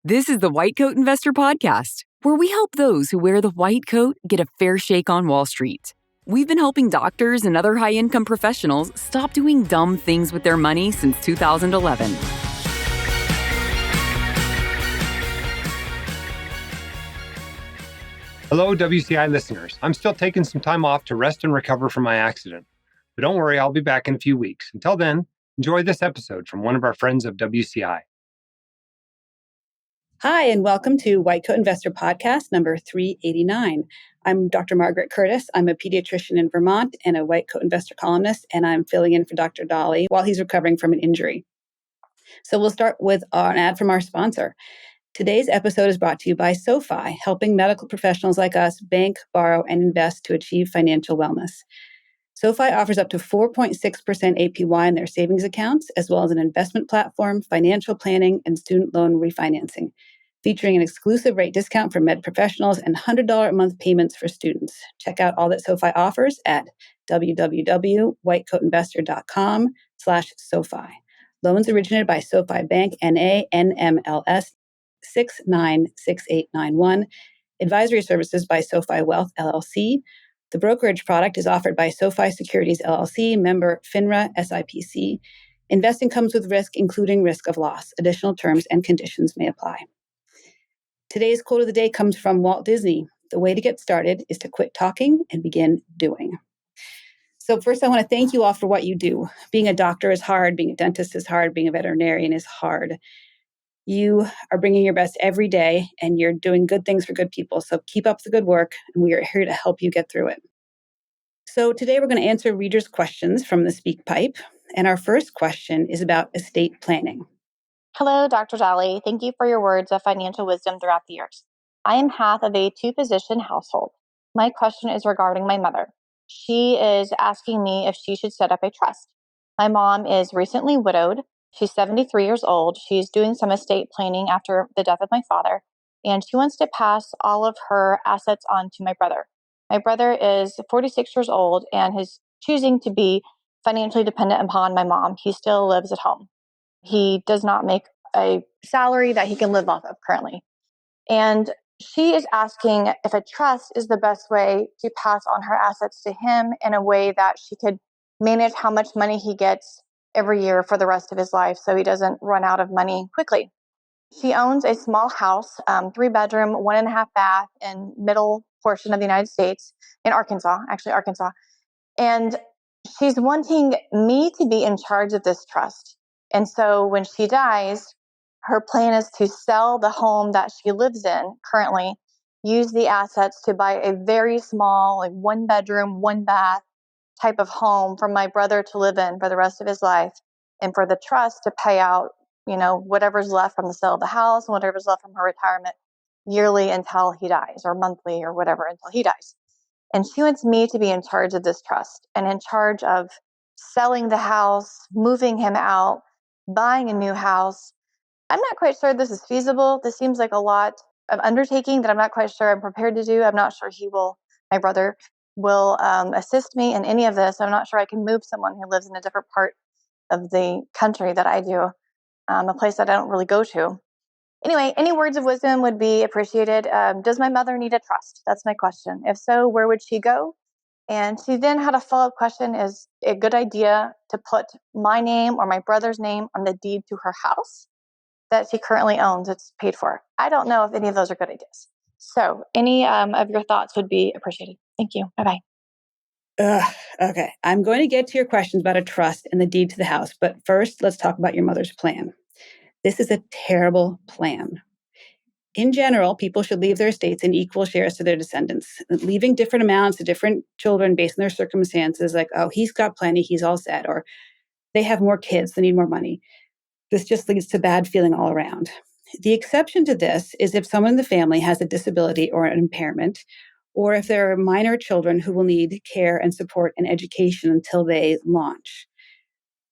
This is the White Coat Investor Podcast, where we help those who wear the white coat get a fair shake on Wall Street. We've been helping doctors and other high-income professionals stop doing dumb things with their money since 2011. Hello, WCI listeners. I'm still taking some time off to rest and recover from my accident. But don't worry, I'll be back in a few weeks. Until then, enjoy this episode from one of our friends of WCI. Hi, and welcome to White Coat Investor Podcast number 389. I'm Dr. Margaret Curtis. I'm a pediatrician in Vermont and a White Coat Investor columnist, and I'm filling in for Dr. Dahle while he's recovering from an injury. So we'll start with an ad from our sponsor. Today's episode is brought to you by SoFi, helping medical professionals like us bank, borrow, and invest to achieve financial wellness. SoFi offers up to 4.6% APY in their savings accounts, as well as an investment platform, financial planning, and student loan refinancing, featuring an exclusive rate discount for med professionals and $100 a month payments for students. Check out all that SoFi offers at www.whitecoatinvestor.com/SoFi. Loans originated by SoFi Bank, N.A., NMLS 696891. Advisory services by SoFi Wealth LLC. The brokerage product is offered by SoFi Securities LLC, member FINRA, SIPC. Investing comes with risk, including risk of loss. Additional terms and conditions may apply. Today's quote of the day comes from Walt Disney. The way to get started is to quit talking and begin doing. So first, I want to thank you all for what you do. Being a doctor is hard. Being a dentist is hard. Being a veterinarian is hard. You are bringing your best every day, and you're doing good things for good people. So keep up the good work, and we are here to help you get through it. So today we're going to answer readers' questions from the SpeakPipe. And our first question is about estate planning. Hello, Dr. Dahle. Thank you for your words of financial wisdom throughout the years. I am half of a two-physician household. My question is regarding my mother. She is asking me if she should set up a trust. My mom is recently widowed. She's 73 years old. She's doing some estate planning after the death of my father, and she wants to pass all of her assets on to my brother. My brother is 46 years old and is choosing to be financially dependent upon my mom. He still lives at home. He does not make a salary that he can live off of currently. And she is asking if a trust is the best way to pass on her assets to him in a way that she could manage how much money he gets every year for the rest of his life so he doesn't run out of money quickly. She owns a small house, 3-bedroom, 1.5 bath in middle portion of the United States in Arkansas. And she's wanting me to be in charge of this trust. And so when she dies, her plan is to sell the home that she lives in currently, use the assets to buy a very small, 1-bedroom, 1-bath type of home for my brother to live in for the rest of his life, and for the trust to pay out, whatever's left from the sale of the house and whatever's left from her retirement yearly until he dies, or monthly or whatever until he dies. And she wants me to be in charge of this trust and in charge of selling the house, moving him out, buying a new house. I'm not quite sure this is feasible. This seems like a lot of undertaking that I'm not quite sure I'm prepared to do. I'm not sure my brother will assist me in any of this. I'm not sure I can move someone who lives in a different part of the country that I do, a place that I don't really go to. Anyway, any words of wisdom would be appreciated. Does my mother need a trust? That's my question. If so, where would she go? And she then had a follow-up question: is it a good idea to put my name or my brother's name on the deed to her house that she currently owns? It's paid for. I don't know if any of those are good ideas. So any of your thoughts would be appreciated. Thank you. Bye-bye. Okay, I'm going to get to your questions about a trust and the deed to the house. But first, let's talk about your mother's plan. This is a terrible plan. In general, people should leave their estates in equal shares to their descendants. Leaving different amounts to different children based on their circumstances, like, oh, he's got plenty, he's all set, or they have more kids, they need more money. This just leads to bad feeling all around. The exception to this is if someone in the family has a disability or an impairment, or if there are minor children who will need care and support and education until they launch.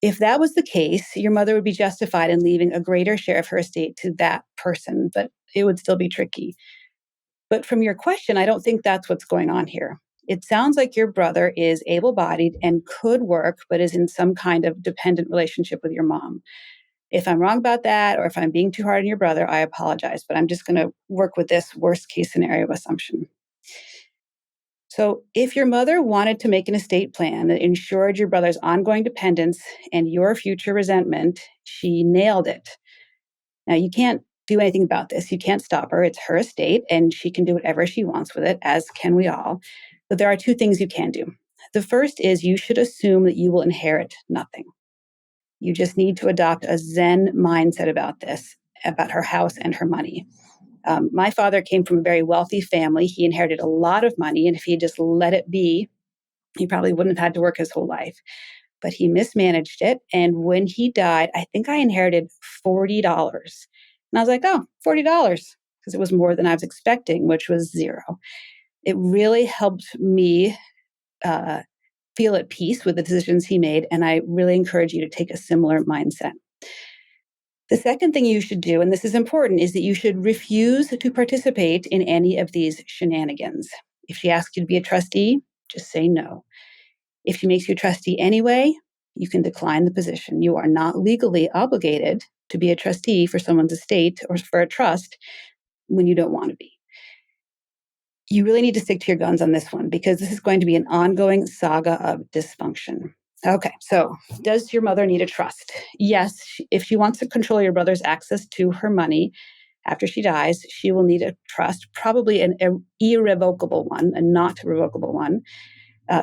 If that was the case, your mother would be justified in leaving a greater share of her estate to that person, but it would still be tricky. But from your question, I don't think that's what's going on here. It sounds like your brother is able-bodied and could work, but is in some kind of dependent relationship with your mom. If I'm wrong about that, or if I'm being too hard on your brother, I apologize, but I'm just going to work with this worst case scenario assumption. So if your mother wanted to make an estate plan that ensured your brother's ongoing dependence and your future resentment, she nailed it. Now, you can't do anything about this. You can't stop her. It's her estate, and she can do whatever she wants with it, as can we all. But there are two things you can do. The first is you should assume that you will inherit nothing. You just need to adopt a Zen mindset about this, about her house and her money. My father came from a very wealthy family. He inherited a lot of money, and if he just let it be, he probably wouldn't have had to work his whole life. But he mismanaged it. And when he died, I think I inherited $40. And I was like, oh, $40, because it was more than I was expecting, which was zero. It really helped me feel at peace with the decisions he made. And I really encourage you to take a similar mindset. The second thing you should do, and this is important, is that you should refuse to participate in any of these shenanigans. If she asks you to be a trustee, just say no. If she makes you a trustee anyway, you can decline the position. You are not legally obligated to be a trustee for someone's estate or for a trust when you don't want to be. You really need to stick to your guns on this one because this is going to be an ongoing saga of dysfunction. Okay, so does your mother need a trust? Yes, if she wants to control your brother's access to her money after she dies, she will need a trust, probably an irrevocable one, a not revocable one,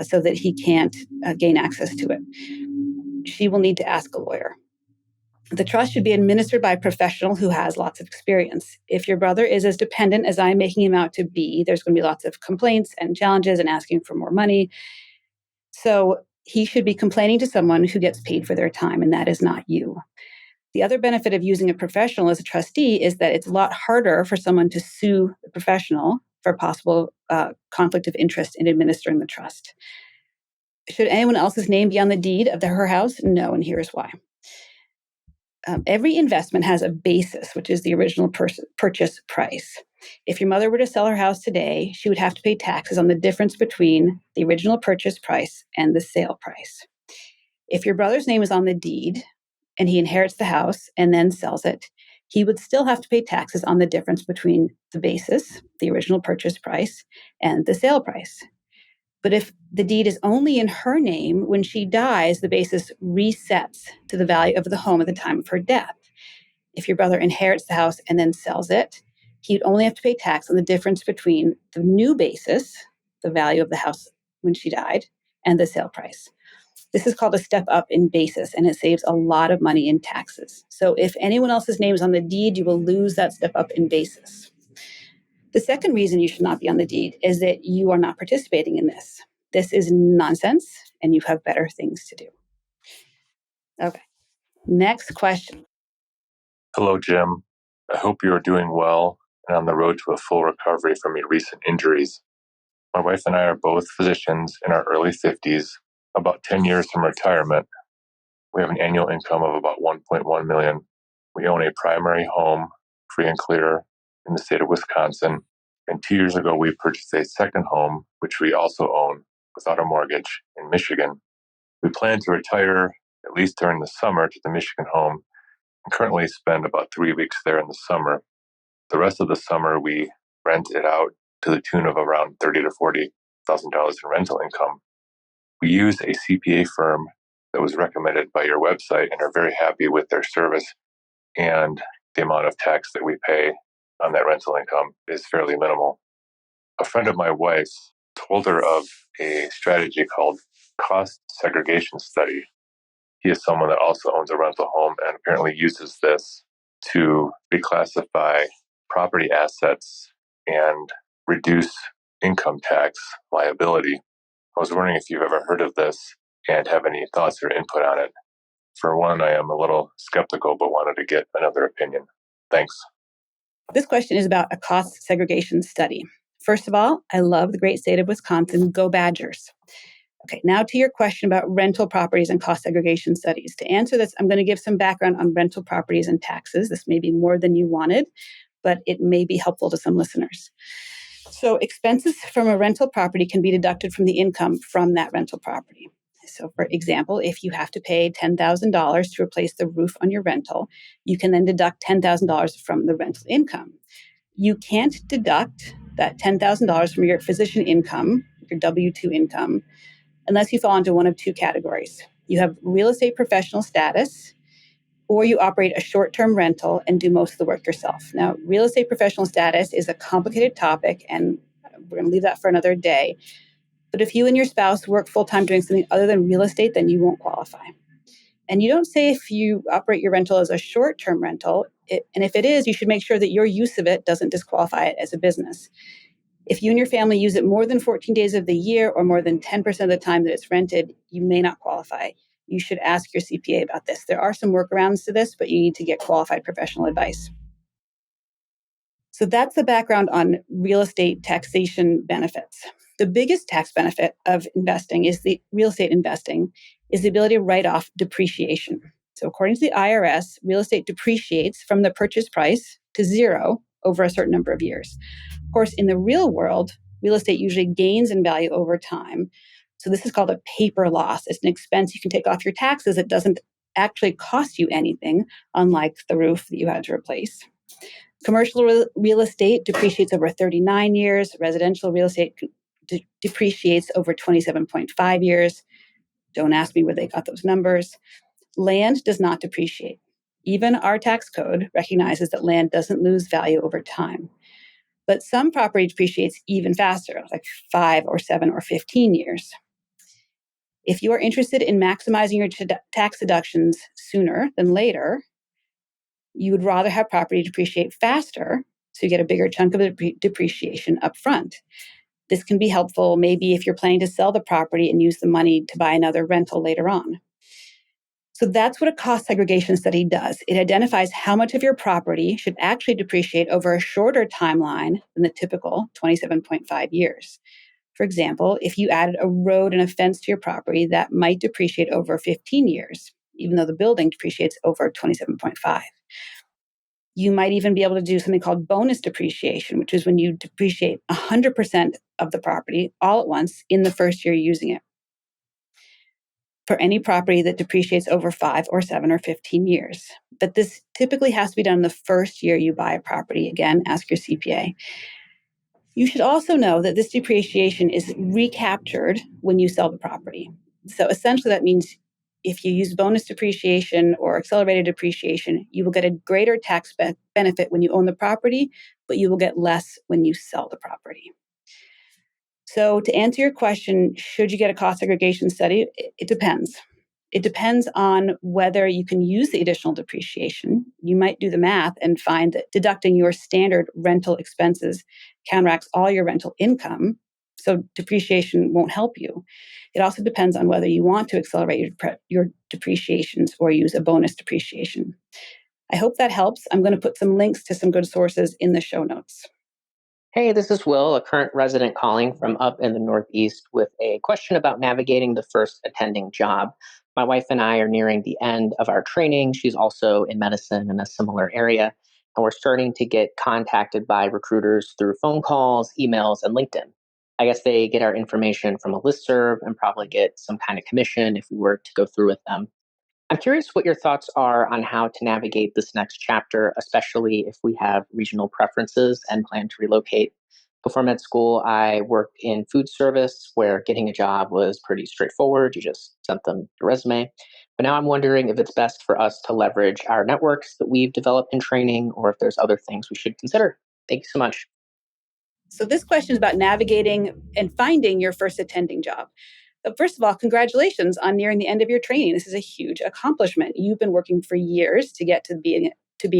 so that he can't gain access to it. She will need to ask a lawyer. The trust should be administered by a professional who has lots of experience. If your brother is as dependent as I'm making him out to be, there's going to be lots of complaints and challenges and asking for more money. So he should be complaining to someone who gets paid for their time, and that is not you. The other benefit of using a professional as a trustee is that it's a lot harder for someone to sue the professional for possible conflict of interest in administering the trust. Should anyone else's name be on the deed of her house? No, and here's why. Every investment has a basis, which is the original purchase price. If your mother were to sell her house today, she would have to pay taxes on the difference between the original purchase price and the sale price. If your brother's name is on the deed and he inherits the house and then sells it, he would still have to pay taxes on the difference between the basis, the original purchase price, and the sale price. But if the deed is only in her name, when she dies, the basis resets to the value of the home at the time of her death. If your brother inherits the house and then sells it, he'd only have to pay tax on the difference between the new basis, the value of the house when she died, and the sale price. This is called a step up in basis, and it saves a lot of money in taxes. So if anyone else's name is on the deed, you will lose that step up in basis. The second reason you should not be on the deed is that you are not participating in this. This is nonsense, and you have better things to do. Okay, next question. Hello, Jim. I hope you are doing well and on the road to a full recovery from your recent injuries. My wife and I are both physicians in our early 50s, about 10 years from retirement. We have an annual income of about $1.1 million. We own a primary home, free and clear, in the state of Wisconsin. And 2 years ago, we purchased a second home, which we also own without a mortgage, in Michigan. We plan to retire, at least during the summer, to the Michigan home and currently spend about 3 weeks there in the summer. The rest of the summer, we rent it out to the tune of around $30,000 to $40,000 in rental income. We use a CPA firm that was recommended by your website and are very happy with their service, and the amount of tax that we pay on that rental income is fairly minimal. A friend of my wife's told her of a strategy called cost segregation study. He is someone that also owns a rental home and apparently uses this to reclassify property assets and reduce income tax liability. I was wondering if you've ever heard of this and have any thoughts or input on it. For one, I am a little skeptical, but wanted to get another opinion. Thanks. This question is about a cost segregation study. First of all, I love the great state of Wisconsin. Go Badgers. Okay, now to your question about rental properties and cost segregation studies. To answer this, I'm going to give some background on rental properties and taxes. This may be more than you wanted, but it may be helpful to some listeners. So expenses from a rental property can be deducted from the income from that rental property. So for example, if you have to pay $10,000 to replace the roof on your rental, you can then deduct $10,000 from the rental income. You can't deduct that $10,000 from your physician income, your W-2 income, unless you fall into one of two categories. You have real estate professional status, or you operate a short-term rental and do most of the work yourself. Now, real estate professional status is a complicated topic, and we're going to leave that for another day. But if you and your spouse work full-time doing something other than real estate, then you won't qualify. And you don't say if you operate your rental as a short-term rental, and if it is, you should make sure that your use of it doesn't disqualify it as a business. If you and your family use it more than 14 days of the year or more than 10% of the time that it's rented, you may not qualify. You should ask your CPA about this. There are some workarounds to this, but you need to get qualified professional advice. So that's the background on real estate taxation benefits. The biggest tax benefit of investing is the real estate investing is the ability to write off depreciation. So according to the IRS, real estate depreciates from the purchase price to zero over a certain number of years. Of course, in the real world, real estate usually gains in value over time. So this is called a paper loss. It's an expense you can take off your taxes. It doesn't actually cost you anything, unlike the roof that you had to replace. Commercial real estate depreciates over 39 years. Residential real estate depreciates over 27.5 years. Don't ask me where they got those numbers. Land does not depreciate. Even our tax code recognizes that land doesn't lose value over time. But some property depreciates even faster, like 5 or 7 or 15 years. If you are interested in maximizing your tax deductions sooner than later, you would rather have property depreciate faster so you get a bigger chunk of the depreciation up front. This can be helpful maybe if you're planning to sell the property and use the money to buy another rental later on. So that's what a cost segregation study does. It identifies how much of your property should actually depreciate over a shorter timeline than the typical 27.5 years. For example, if you added a road and a fence to your property, that might depreciate over 15 years, even though the building depreciates over 27.5. You might even be able to do something called bonus depreciation, which is when you depreciate 100% of the property all at once in the first year using it, for any property that depreciates over 5 or 7 or 15 years. But this typically has to be done the first year you buy a property. Again, ask your CPA. You should also know that this depreciation is recaptured when you sell the property. So essentially that means if you use bonus depreciation or accelerated depreciation, you will get a greater tax benefit when you own the property, but you will get less when you sell the property. So to answer your question, should you get a cost segregation study? It depends. It depends on whether you can use the additional depreciation. You might do the math and find that deducting your standard rental expenses counteracts all your rental income, so depreciation won't help you. It also depends on whether you want to accelerate your depreciations or use a bonus depreciation. I hope that helps. I'm going to put some links to some good sources in the show notes. Hey, this is Will, a current resident calling from up in the Northeast with a question about navigating the first attending job. My wife and I are nearing the end of our training. She's also in medicine in a similar area, and we're starting to get contacted by recruiters through phone calls, emails, and LinkedIn. I guess they get our information from a listserv and probably get some kind of commission if we were to go through with them. I'm curious what your thoughts are on how to navigate this next chapter, especially if we have regional preferences and plan to relocate. Before med school, I worked in food service where getting a job was pretty straightforward. You just sent them your resume. But now I'm wondering if it's best for us to leverage our networks that we've developed in training or if there's other things we should consider. Thank you so much. So this question is about navigating and finding your first attending job. First of all, congratulations on nearing the end of your training. This is a huge accomplishment. You've been working for years to get to be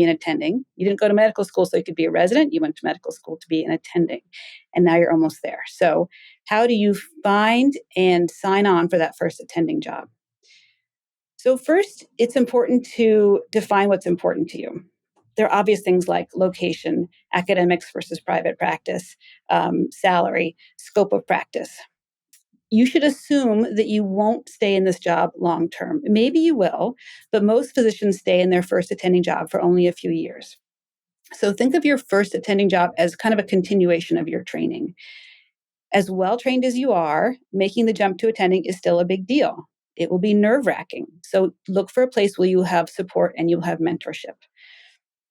an attending. You didn't go to medical school so you could be a resident. You went to medical school to be an attending. And now you're almost there. So how do you find and sign on for that first attending job? So first, it's important to define what's important to you. There are obvious things like location, academics versus private practice, salary, scope of practice. You should assume that you won't stay in this job long term. Maybe you will, but most physicians stay in their first attending job for only a few years. So think of your first attending job as kind of a continuation of your training. As well trained as you are, making the jump to attending is still a big deal. It will be nerve-wracking. So look for a place where you have support and you'll have mentorship.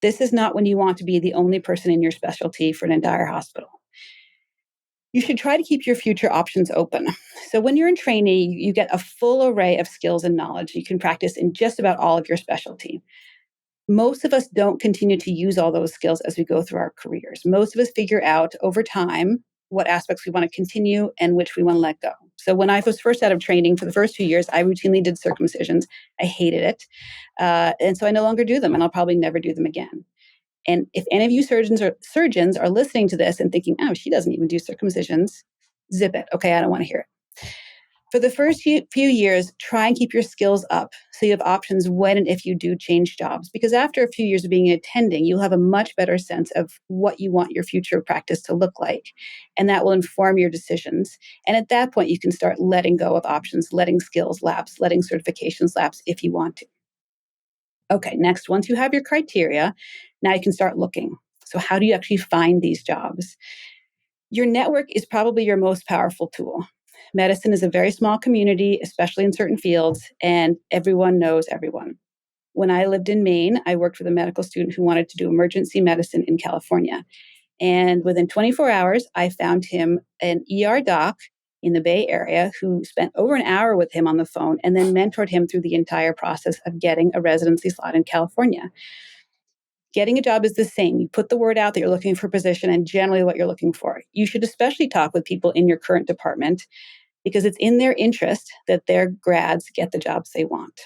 This is not when you want to be the only person in your specialty for an entire hospital. You should try to keep your future options open. So when you're in training, you get a full array of skills and knowledge you can practice in just about all of your specialty. Most of us don't continue to use all those skills as we go through our careers. Most of us figure out over time what aspects we want to continue and which we want to let go. So when I was first out of training for the first few years, I routinely did circumcisions. I hated it. And so I no longer do them, and I'll probably never do them again. And if any of you surgeons are listening to this and thinking, oh, she doesn't even do circumcisions, zip it. Okay, I don't want to hear it. For the first few years, try and keep your skills up so you have options when and if you do change jobs. Because after a few years of being attending, you'll have a much better sense of what you want your future practice to look like. And that will inform your decisions. And at that point, you can start letting go of options, letting skills lapse, letting certifications lapse if you want to. Okay, next, once you have your criteria, now you can start looking. So how do you actually find these jobs? Your network is probably your most powerful tool. Medicine is a very small community, especially in certain fields, and everyone knows everyone. When I lived in Maine, I worked with a medical student who wanted to do emergency medicine in California. And within 24 hours, I found him an ER doc in the Bay Area who spent over an hour with him on the phone and then mentored him through the entire process of getting a residency slot in California. Getting a job is the same. You put the word out that you're looking for a position and generally what you're looking for. You should especially talk with people in your current department because it's in their interest that their grads get the jobs they want.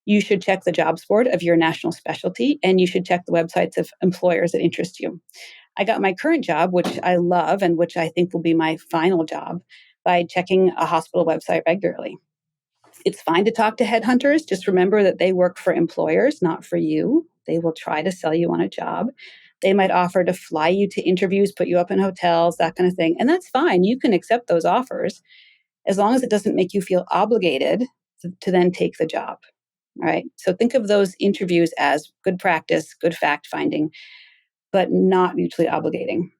You should check the jobs board of your national specialty, and you should check the websites of employers that interest you. I got my current job, which I love and which I think will be my final job, by checking a hospital website regularly. It's fine to talk to headhunters. Just remember that they work for employers, not for you. They will try to sell you on a job. They might offer to fly you to interviews, put you up in hotels, that kind of thing. And that's fine. You can accept those offers as long as it doesn't make you feel obligated to then take the job. All right. So think of those interviews as good practice, good fact finding, but not mutually obligating.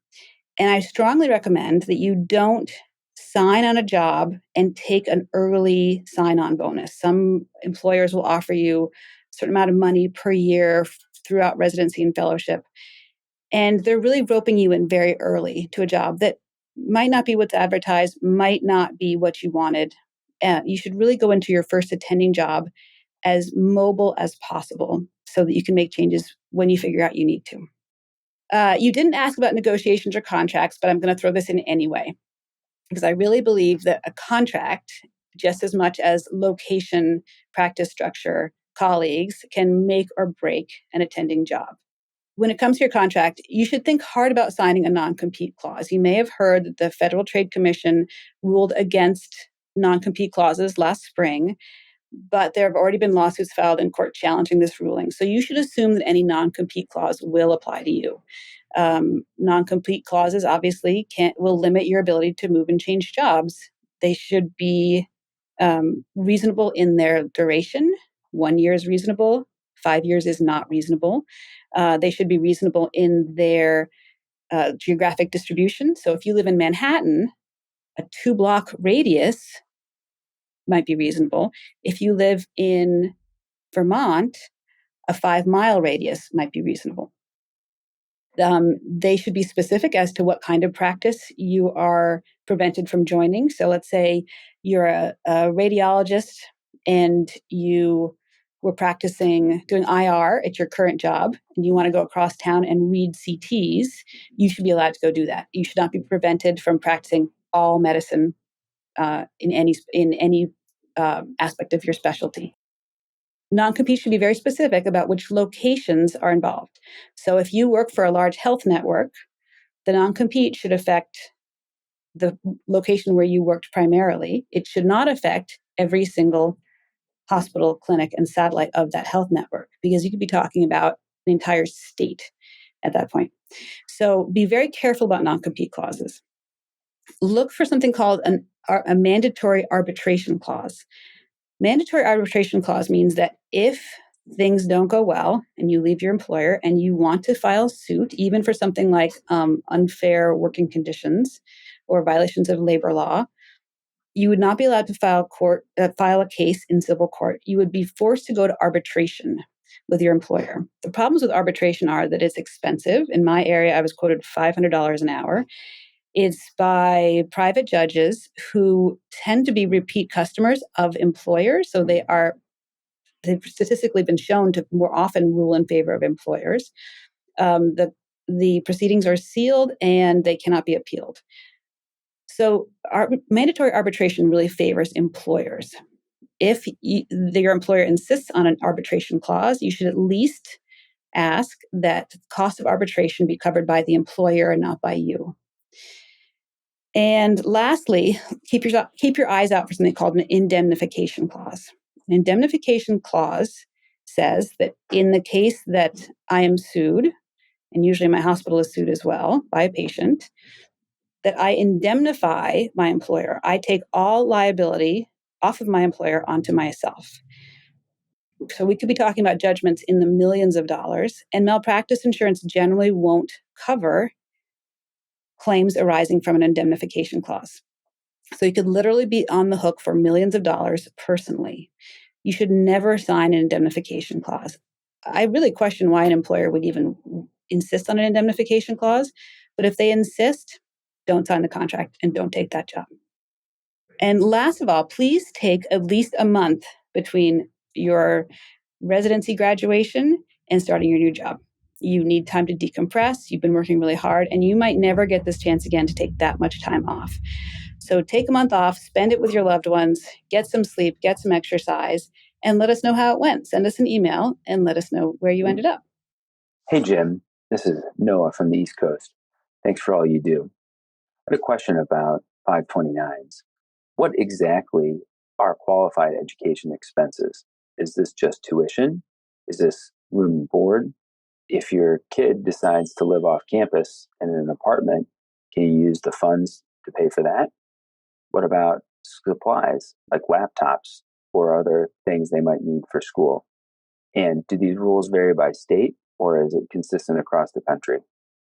And I strongly recommend that you don't sign on a job and take an early sign-on bonus. Some employers will offer you a certain amount of money per year throughout residency and fellowship. And they're really roping you in very early to a job that might not be what's advertised, might not be what you wanted. You should really go into your first attending job as mobile as possible so that you can make changes when you figure out you need to. You didn't ask about negotiations or contracts, but I'm going to throw this in anyway, because I really believe that a contract, just as much as location, practice structure, colleagues, can make or break an attending job. When it comes to your contract, you should think hard about signing a non-compete clause. You may have heard that the Federal Trade Commission ruled against non-compete clauses last spring, but there have already been lawsuits filed in court challenging this ruling. So you should assume that any non-compete clause will apply to you. Non-compete clauses obviously will limit your ability to move and change jobs. They should be reasonable in their duration. 1 year is reasonable. 5 years is not reasonable. They should be reasonable in their geographic distribution. So if you live in Manhattan, a 2-block radius might be reasonable. If you live in Vermont, a 5-mile radius might be reasonable. They should be specific as to what kind of practice you are prevented from joining. So let's say you're a radiologist and you were practicing doing IR at your current job and you want to go across town and read CTs, you should be allowed to go do that. You should not be prevented from practicing all medicine in any aspect of your specialty. Non-compete should be very specific about which locations are involved. So if you work for a large health network, the non-compete should affect the location where you worked primarily. It should not affect every single hospital, clinic, and satellite of that health network, because you could be talking about an entire state at that point. So be very careful about non-compete clauses. Look for something called a mandatory arbitration clause. Mandatory arbitration clause means that if things don't go well and you leave your employer and you want to file suit, even for something like unfair working conditions or violations of labor law, You would not be allowed to file a case in civil court. You would be forced to go to arbitration with your employer. The problems with arbitration are that it's expensive. In my area, I was quoted $500 an hour. It's by private judges who tend to be repeat customers of employers. So they've statistically been shown to more often rule in favor of employers. The proceedings are sealed and they cannot be appealed. So mandatory arbitration really favors employers. If your employer insists on an arbitration clause, you should at least ask that the cost of arbitration be covered by the employer and not by you. And lastly, keep your eyes out for something called an indemnification clause. An indemnification clause says that in the case that I am sued, and usually my hospital is sued as well by a patient, that I indemnify my employer. I take all liability off of my employer onto myself. So we could be talking about judgments in the millions of dollars, and malpractice insurance generally won't cover claims arising from an indemnification clause. So you could literally be on the hook for millions of dollars personally. You should never sign an indemnification clause. I really question why an employer would even insist on an indemnification clause, but if they insist, don't sign the contract and don't take that job. And last of all, please take at least a month between your residency graduation and starting your new job. You need time to decompress. You've been working really hard, and you might never get this chance again to take that much time off. So take a month off, spend it with your loved ones, get some sleep, get some exercise, and let us know how it went. Send us an email and let us know where you ended up. Hey, Jim. This is Noah from the East Coast. Thanks for all you do. I had a question about 529s. What exactly are qualified education expenses? Is this just tuition? Is this room and board? If your kid decides to live off campus and in an apartment, can you use the funds to pay for that? What about supplies like laptops or other things they might need for school? And do these rules vary by state, or is it consistent across the country?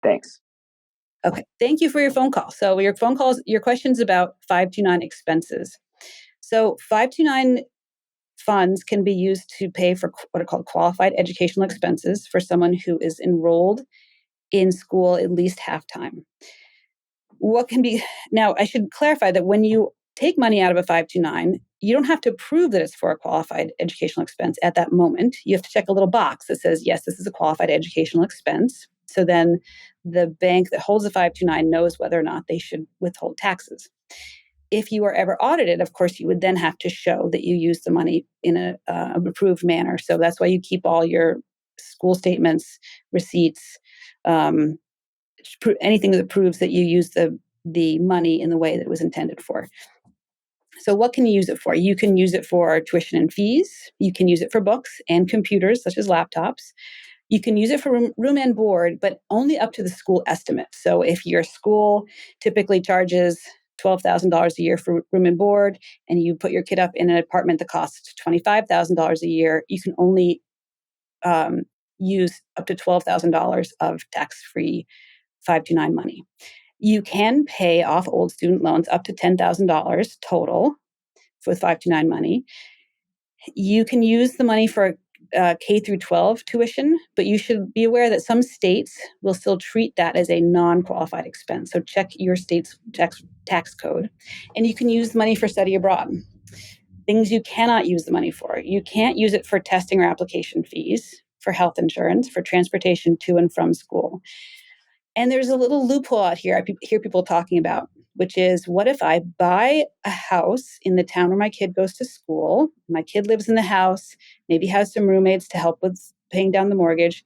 Thanks. Okay, thank you for your phone call. So your question's about 529 expenses. So 529 funds can be used to pay for what are called qualified educational expenses for someone who is enrolled in school at least half-time. Now, I should clarify that when you take money out of a 529, you don't have to prove that it's for a qualified educational expense at that moment. You have to check a little box that says, yes, this is a qualified educational expense. So then the bank that holds the 529 knows whether or not they should withhold taxes. If you are ever audited, of course, you would then have to show that you used the money in an approved manner. So that's why you keep all your school statements, receipts, anything that proves that you used the money in the way that it was intended for. So what can you use it for? You can use it for tuition and fees. You can use it for books and computers, such as laptops. You can use it for room and board, but only up to the school estimate. So if your school typically charges $12,000 a year for room and board, and you put your kid up in an apartment that costs $25,000 a year, you can only use up to $12,000 of tax-free 529 money. You can pay off old student loans up to $10,000 total with 529 money. You can use the money for K through 12 tuition, but you should be aware that some states will still treat that as a non-qualified expense. So check your state's tax code. And you can use the money for study abroad. Things you cannot use the money for. You can't use it for testing or application fees, for health insurance, for transportation to and from school. And there's a little loophole out here I hear people talking about, which is, what if I buy a house in the town where my kid goes to school? My kid lives in the house, maybe has some roommates to help with paying down the mortgage,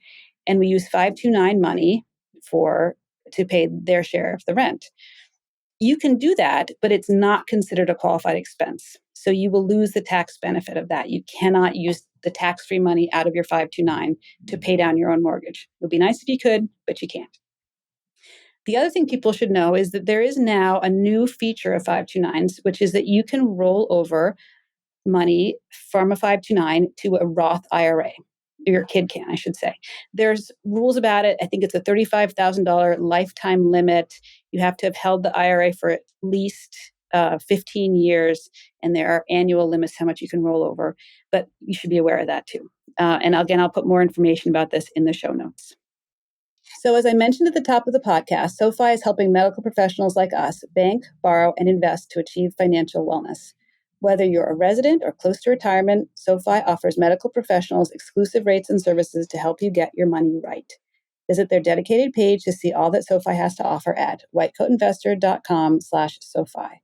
and we use 529 money to pay their share of the rent. You can do that, but it's not considered a qualified expense. So you will lose the tax benefit of that. You cannot use the tax-free money out of your 529 to pay down your own mortgage. It would be nice if you could, but you can't. The other thing people should know is that there is now a new feature of 529s, which is that you can roll over money from a 529 to a Roth IRA. Your kid can, I should say. There's rules about it. I think it's a $35,000 lifetime limit. You have to have held the IRA for at least 15 years, and there are annual limits how much you can roll over, but you should be aware of that too. And again, I'll put more information about this in the show notes. So as I mentioned at the top of the podcast, SoFi is helping medical professionals like us bank, borrow, and invest to achieve financial wellness. Whether you're a resident or close to retirement, SoFi offers medical professionals exclusive rates and services to help you get your money right. Visit their dedicated page to see all that SoFi has to offer at whitecoatinvestor.com/SoFi.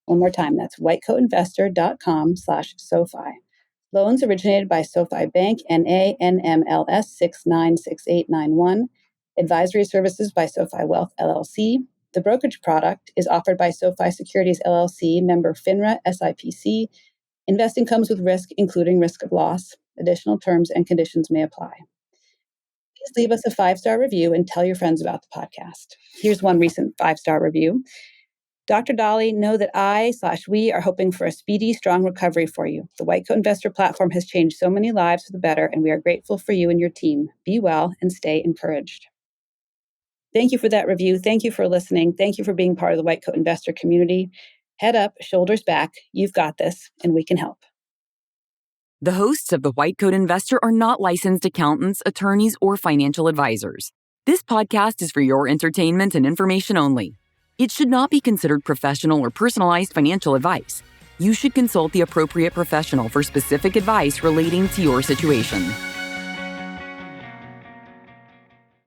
One more time, that's whitecoatinvestor.com/SoFi. Loans originated by SoFi Bank, NA, NMLS 696891. Advisory services by SoFi Wealth LLC. The brokerage product is offered by SoFi Securities LLC, member FINRA, SIPC. Investing comes with risk, including risk of loss. Additional terms and conditions may apply. Please leave us a 5-star review and tell your friends about the podcast. Here's one recent 5-star review. Dr. Dahle, know that we are hoping for a speedy, strong recovery for you. The White Coat Investor platform has changed so many lives for the better, and we are grateful for you and your team. Be well and stay encouraged. Thank you for that review. Thank you for listening. Thank you for being part of the White Coat Investor community. Head up, shoulders back. You've got this, and we can help. The hosts of The White Coat Investor are not licensed accountants, attorneys, or financial advisors. This podcast is for your entertainment and information only. It should not be considered professional or personalized financial advice. You should consult the appropriate professional for specific advice relating to your situation.